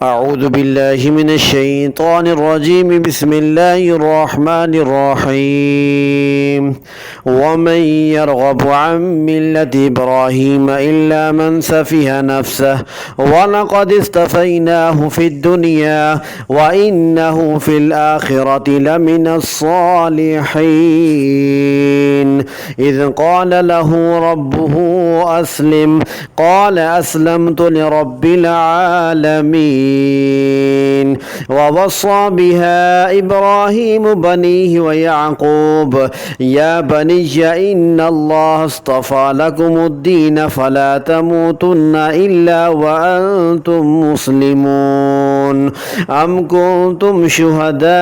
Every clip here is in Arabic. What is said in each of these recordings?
أعوذ بالله من الشيطان الرجيم. بسم الله الرحمن الرحيم. ومن يرغب عن ملة إبراهيم إلا من سفه نفسه ولقد اصطفيناه في الدنيا وإنه في الآخرة لمن الصالحين. إذ قال له ربه أسلم قال أسلمت لرب العالمين. ووصى بها إبراهيم بنيه ويعقوب يا بني إن الله اصطفى لكم الدين فلا تموتن إلا وأنتم مسلمون. أم كنتم شهداء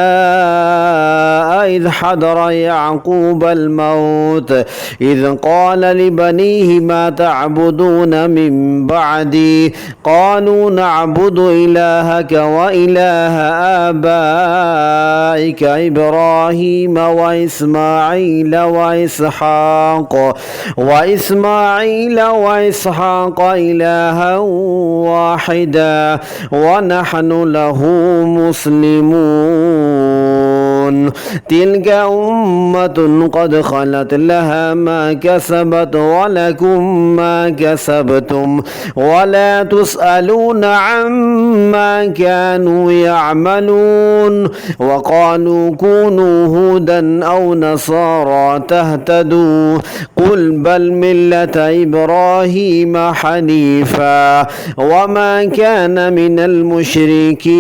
إذ حضر يعقوب الموت إذ قال لبنيه ما تعبدون من بعدي قالوا نعبد إلهك وإله آبائك إبراهيم وإسماعيل وإسحاق إلها واحدا ونحن له مسلمون. تلك أمة قد خلت لها ما كسبت ولكم ما كسبتم ولا تسألون عما كانوا يعملون. وقالوا كونوا هودا أو نصارى تهتدوا قل بل ملة إبراهيم حنيفا وما كان من المشركين.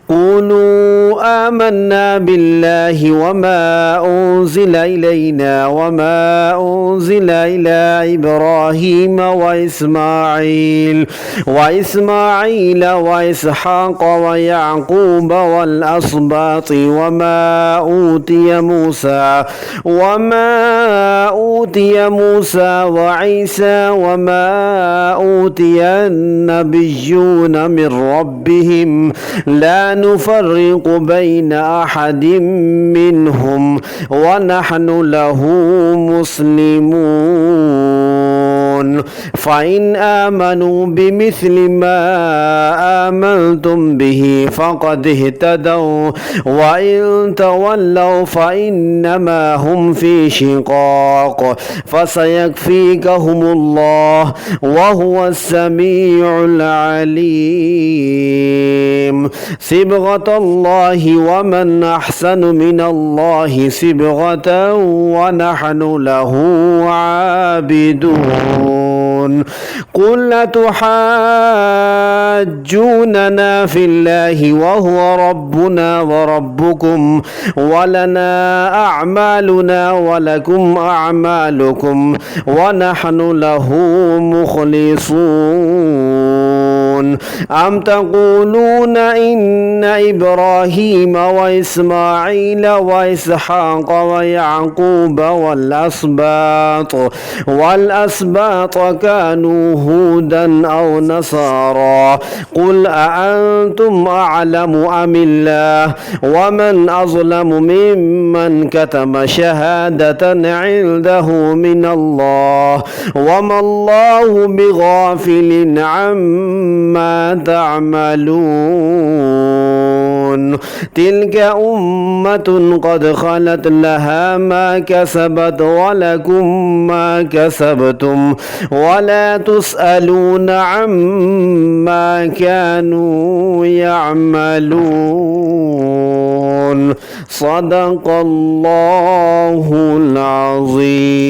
قولوا آمنا بالله وما أنزل إلينا وما أنزل إلى إبراهيم وإسماعيل وإسحاق ويعقوب والأسباط وما أوتي موسى وعيسى وما أوتي النبيون من ربهم لا نفرق بين أحد منهم ونحن له مسلمون. فإن آمنوا بمثل ما آمنتم به فقد اهتدوا وإن تولوا فإنما هم في شقاق فسيكفيكهم الله وهو السميع العليم. صبغة الله ومن أحسن من الله صبغة ونحن له عابدون. قل أتحاجوننا في الله وهو ربنا وربكم ولنا أعمالنا ولكم أعمالكم ونحن له مخلصون. أم تقولون إن إبراهيم وإسماعيل وإسحاق ويعقوب والأسباط كانوا هودا أو نصارى قل أأنتم أعلم أم الله ومن أظلم ممن كتم شهادة عنده من الله وما الله بغافل عما تعملون. تلك أمة قد خلت لها ما كسبت ولكم ما كسبتم ولا تسألون عما كانوا يعملون. صدق الله العظيم.